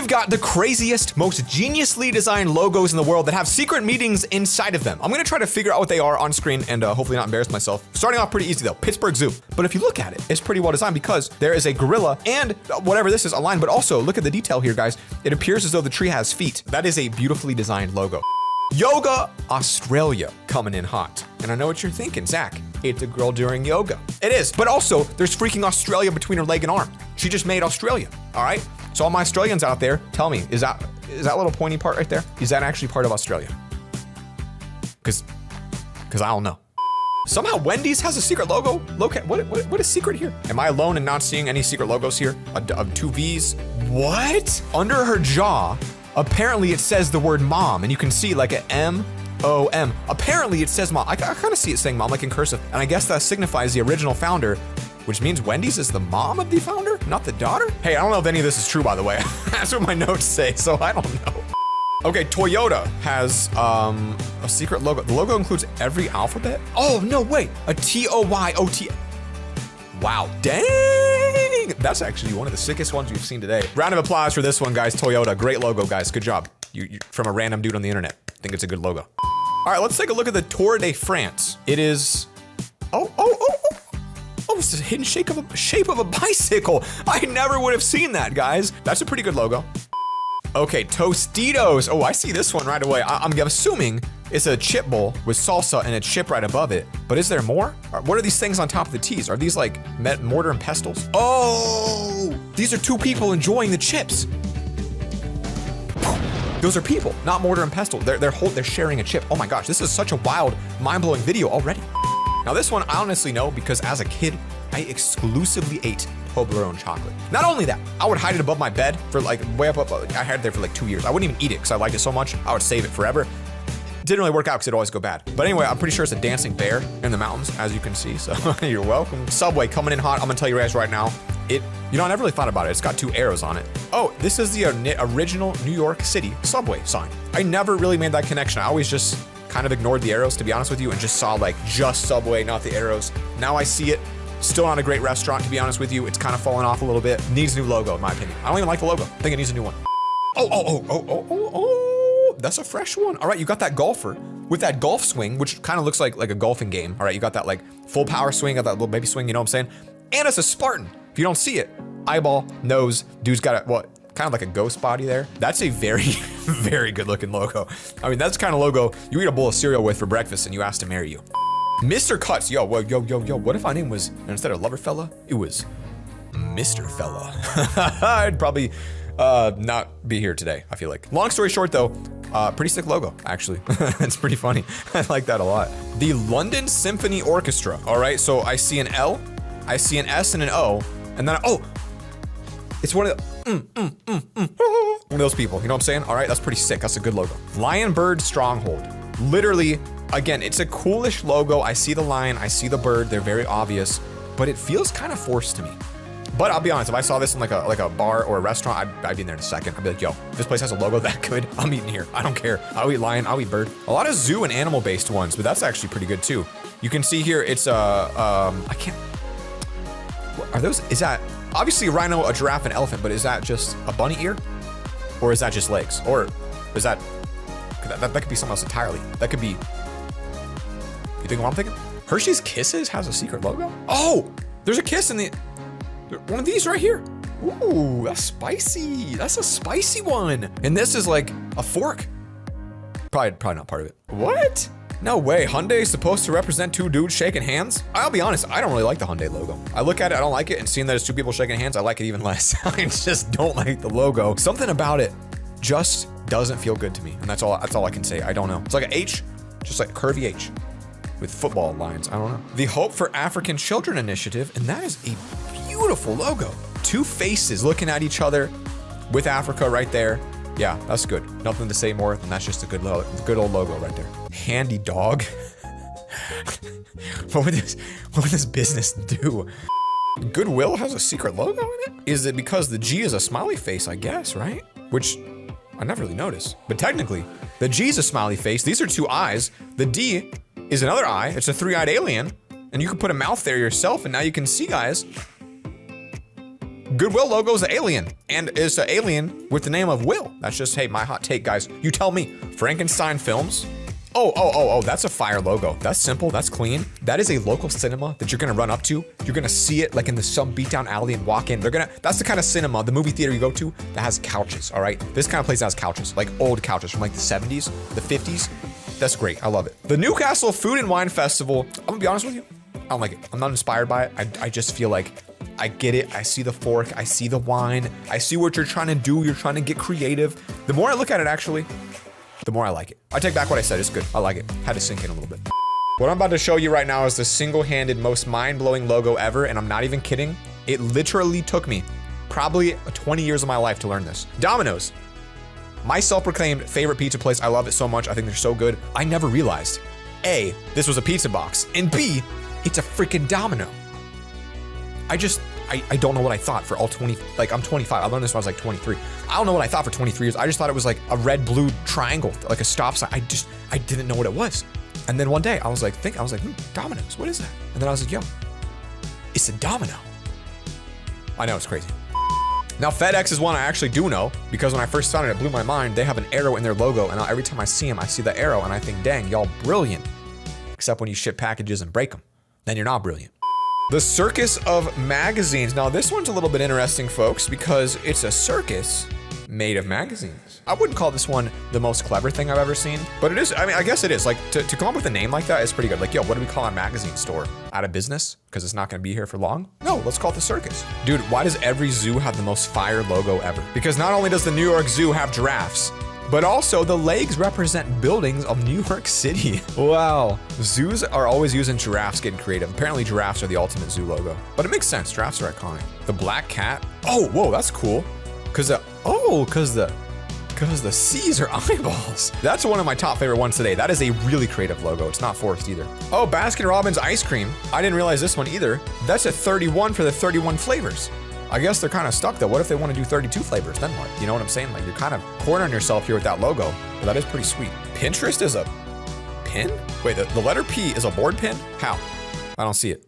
We've got the craziest, most geniusly designed logos in the world that have secret meanings inside of them. I'm gonna try to figure out what they are on screen and hopefully not embarrass myself. Starting off pretty easy though, Pittsburgh Zoo. But if you look at it, it's pretty well designed because there is a gorilla and whatever this is, a lion, but also look at the detail here, guys. It appears as though the tree has feet. That is a beautifully designed logo. Yoga Australia coming in hot. And I know what you're thinking, Zach. It's a girl doing yoga. It is, but also there's freaking Australia between her leg and arm. She just made Australia, all right? So all my Australians out there, tell me, is that little pointy part right there? Is that actually part of Australia? Because I don't know. Somehow Wendy's has a secret logo. What is secret here? Am I alone in not seeing any secret logos here? Two V's? What? Under her jaw, apparently it says the word mom, and you can see like an M-O-M. Apparently it says mom. I kind of see it saying mom like in cursive, and I guess that signifies the original founder, which means Wendy's is the mom of the founder, not the daughter? Hey, I don't know if any of this is true, by the way. That's what my notes say, so I don't know. Okay, Toyota has a secret logo. The logo includes every alphabet? Oh, no, wait, a T-O-Y-O-T. Wow, dang! That's actually one of the sickest ones we've seen today. Round of applause for this one, guys. Toyota, great logo, guys. Good job. You from a random dude on the internet. I think it's a good logo. All right, let's take a look at the Tour de France. It is, oh, it's a hidden shape of a bicycle. I never would have seen that, guys. That's a pretty good logo. Okay, Tostitos. Oh, I see this one right away. I'm assuming it's a chip bowl with salsa and a chip right above it. But is there more? What are these things on top of the T's? Are these like mortar and pestles? Oh, these are two people enjoying the chips. Those are people, not mortar and pestle. They're sharing a chip. Oh my gosh, this is such a wild, mind-blowing video already. Now this one I honestly know because as a kid, I exclusively ate Toblerone chocolate. Not only that, I would hide it above my bed for like way up. I had it there for like 2 years. I wouldn't even eat it because I liked it so much. I would save it forever. Didn't really work out because it'd always go bad. But anyway, I'm pretty sure it's a dancing bear in the mountains, as you can see. So you're welcome. Subway coming in hot. I'm gonna tell you guys right now. I never really thought about it. It's got 2 arrows on it. Oh, this is the original New York City subway sign. I never really made that connection. I always just kind of ignored the arrows, to be honest with you, and just saw like just Subway, not the arrows. Now I see it. Still not a great restaurant, to be honest with you. It's kind of fallen off a little bit. Needs a new logo, in my opinion. I don't even like the logo. I think it needs a new one. Oh, that's a fresh one. All right, you got that golfer with that golf swing, which kind of looks like a golfing game. All right, you got that like full power swing, got that little baby swing, you know what I'm saying? And it's a Spartan. If you don't see it, eyeball, nose, dude's got kind of like a ghost body there. That's a very, very good looking logo. I mean, that's the kind of logo you eat a bowl of cereal with for breakfast and you ask to marry you. Mr. Cuts, yo, what if my name was, instead of Lover Fella, it was Mr. Fella? I'd probably not be here today, I feel like. Long story short though, pretty sick logo, actually. It's pretty funny. I like that a lot. The London Symphony Orchestra. All right, so I see an L, I see an S and an O, and then, it's one of the, one of those people, you know what I'm saying? All right, that's pretty sick. That's a good logo. Lion Bird Stronghold. Literally, again, it's a coolish logo. I see the lion, I see the bird. They're very obvious, but it feels kind of forced to me. But I'll be honest, if I saw this in like a bar or a restaurant, I'd be in there in a second. I'd be like, yo, if this place has a logo that good, I'm eating here. I don't care. I'll eat lion, I'll eat bird. A lot of zoo and animal based ones, but that's actually pretty good too. You can see here, it's is that obviously a rhino, a giraffe, an elephant, but is that just a bunny ear? Or is that just legs? Or is that could be something else entirely. That could be, you think what I'm thinking? Hershey's Kisses has a secret logo? Oh, there's a kiss in one of these right here. Ooh, that's spicy. That's a spicy one. And this is like a fork. Probably not part of it. What? No way. Hyundai is supposed to represent 2 dudes shaking hands? I'll be honest, I don't really like the Hyundai logo. I look at it, I don't like it, and seeing that it's 2 people shaking hands, I like it even less. I just don't like the logo. Something about it just doesn't feel good to me, and that's all I can say. I don't know. It's like an H, just like a curvy H with football lines. I don't know. The Hope for African Children Initiative, and that is a beautiful logo. 2 faces looking at each other with Africa right there. Yeah, that's good. Nothing to say more than that's just a good old logo right there. Handy dog. What would this business do? Goodwill has a secret logo in it? Is it because the G is a smiley face, I guess, right? Which I never really noticed. But technically, the G is a smiley face. These are 2 eyes. The D is another eye. It's a 3-eyed alien. And you can put a mouth there yourself, and now you can see, guys. Goodwill logo is an alien, and it's an alien with the name of Will. That's just, hey, my hot take, guys. You tell me. Frankenstein Films. Oh, that's a fire logo. That's simple, that's clean. That is a local cinema that you're gonna run up to. You're gonna see it like in some beatdown alley and walk in. That's the kind of cinema, the movie theater you go to that has couches, all right? This kind of place has couches, like old couches from like the 70s, the 50s. That's great, I love it. The Newcastle Food and Wine Festival, I'm gonna be honest with you, I don't like it. I'm not inspired by it. I just feel like I get it. I see the fork, I see the wine, I see what you're trying to do. You're trying to get creative. The more I look at it, actually, the more I like it. I take back what I said, it's good. I like it. Had to sink in a little bit. What I'm about to show you right now is the single-handed most mind-blowing logo ever, and I'm not even kidding. It literally took me probably 20 years of my life to learn this. Domino's. My self-proclaimed favorite pizza place. I love it so much. I think they're so good. I never realized, A, this was a pizza box, and B, it's a freaking domino. I don't know what I thought for all 20, like I'm 25. I learned this when I was like 23. I don't know what I thought for 23 years. I just thought it was like a red blue triangle, like a stop sign. I didn't know what it was. And then one day I was like, Domino's, what is that? And then I was like, yo, it's a domino. I know, it's crazy. Now FedEx is one I actually do know, because when I first found it, it blew my mind. They have an arrow in their logo, and every time I see them, I see the arrow and I think, dang, y'all brilliant. Except when you ship packages and break them, then you're not brilliant. The Circus of Magazines. Now this one's a little bit interesting, folks, because it's a circus made of magazines. I wouldn't call this one the most clever thing I've ever seen, but it is. I mean, I guess it is. Like to come up with a name like that is pretty good. Like, yo, what do we call a magazine store? Out of business? Because it's not gonna be here for long? No, let's call it the circus. Dude, why does every zoo have the most fire logo ever? Because not only does the New York Zoo have giraffes, but also the legs represent buildings of New York City. Wow. Zoos are always using giraffes, getting creative. Apparently giraffes are the ultimate zoo logo, but it makes sense. Giraffes are iconic. The black cat. Oh, whoa, that's cool. Cause the C's are eyeballs. That's one of my top favorite ones today. That is a really creative logo. It's not forced either. Oh, Baskin Robbins ice cream. I didn't realize this one either. That's a 31 for the 31 flavors. I guess they're kind of stuck though. What if they want to do 32 flavors? Then what? You know what I'm saying? Like, you're kind of cornering yourself here with that logo, but that is pretty sweet. Pinterest is a pin? Wait, the letter P is a board pin? How? I don't see it.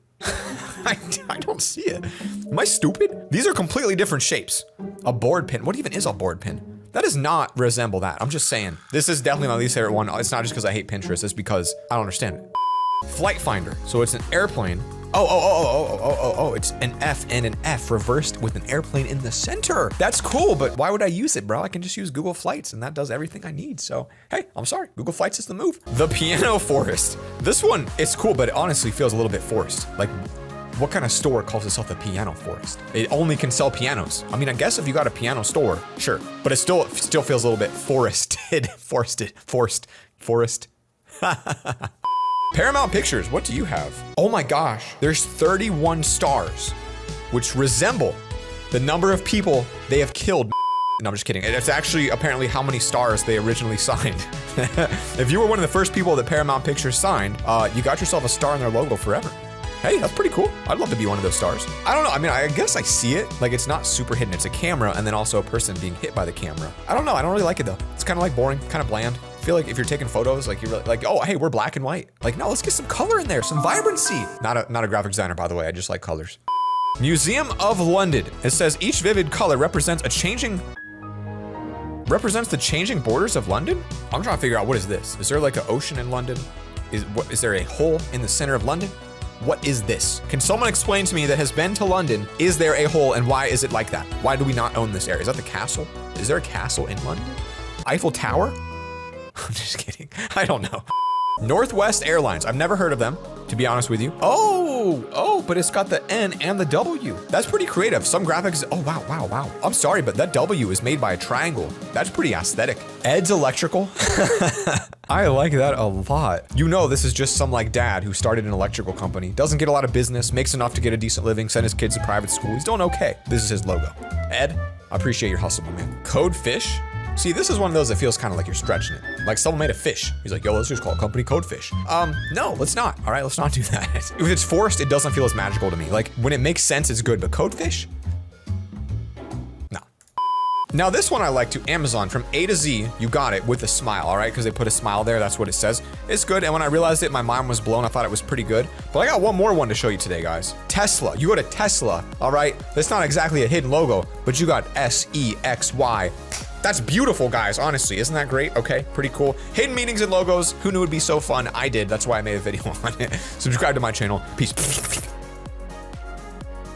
I don't see it. Am I stupid? These are completely different shapes. A board pin. What even is a board pin? That does not resemble that. I'm just saying. This is definitely my least favorite one. It's not just because I hate Pinterest. It's because I don't understand it. Flight Finder. So it's an airplane. Oh, it's an F and an F reversed with an airplane in the center. That's cool, but why would I use it, bro? I can just use Google Flights and that does everything I need. So, hey, I'm sorry. Google Flights is the move. The Piano Forest. This one, it's cool, but it honestly feels a little bit forced. Like, what kind of store calls itself a piano forest? It only can sell pianos. I mean, I guess if you got a piano store, sure, but it still feels a little bit forced. Paramount Pictures, what do you have? Oh my gosh, there's 31 stars, which resemble the number of people they have killed. No, I'm just kidding. It's actually apparently how many stars they originally signed. If you were one of the first people that Paramount Pictures signed, you got yourself a star in their logo forever. Hey, that's pretty cool. I'd love to be one of those stars. I don't know. I mean, I guess I see it. Like, it's not super hidden. It's a camera and then also a person being hit by the camera. I don't know. I don't really like it though. It's kind of like boring, kind of bland. I feel like if you're taking photos, like you're really, like, oh, hey, we're black and white. Like, no, let's get some color in there, some vibrancy. Not a graphic designer, by the way. I just like colors. Museum of London. It says each vivid color represents the changing borders of London. I'm trying to figure out, what is this? Is there like an ocean in London? Is there a hole in the center of London? What is this? Can someone explain to me that has been to London, is there a hole and why is it like that? Why do we not own this area? Is that the castle? Is there a castle in London? Eiffel Tower? I'm just kidding. I don't know. Northwest Airlines. I've never heard of them, to be honest with you. Oh, but it's got the N and the W. That's pretty creative. Some graphics, oh, wow. I'm sorry, but that W is made by a triangle. That's pretty aesthetic. Ed's Electrical. I like that a lot. You know, this is just some like dad who started an electrical company, doesn't get a lot of business, makes enough to get a decent living, send his kids to private school. He's doing okay. This is his logo. Ed, I appreciate your hustle, my man. Code Fish. See, this is one of those that feels kind of like you're stretching it. Like someone made a fish. He's like, yo, let's just call a company Code Fish. No, let's not. All right, let's not do that. If it's forced, it doesn't feel as magical to me. Like when it makes sense, it's good, but Code Fish? No. Now this one I like too, Amazon, from A to Z, you got it with a smile, all right? Because they put a smile there, that's what it says. It's good, and when I realized it, my mind was blown. I thought it was pretty good. But I got one more one to show you today, guys. Tesla, you go to Tesla, all right? That's not exactly a hidden logo, but you got SEXY. That's beautiful, guys, honestly. Isn't that great? Okay, pretty cool. Hidden meanings and logos. Who knew it'd be so fun? I did. That's why I made a video on it. Subscribe to my channel. Peace.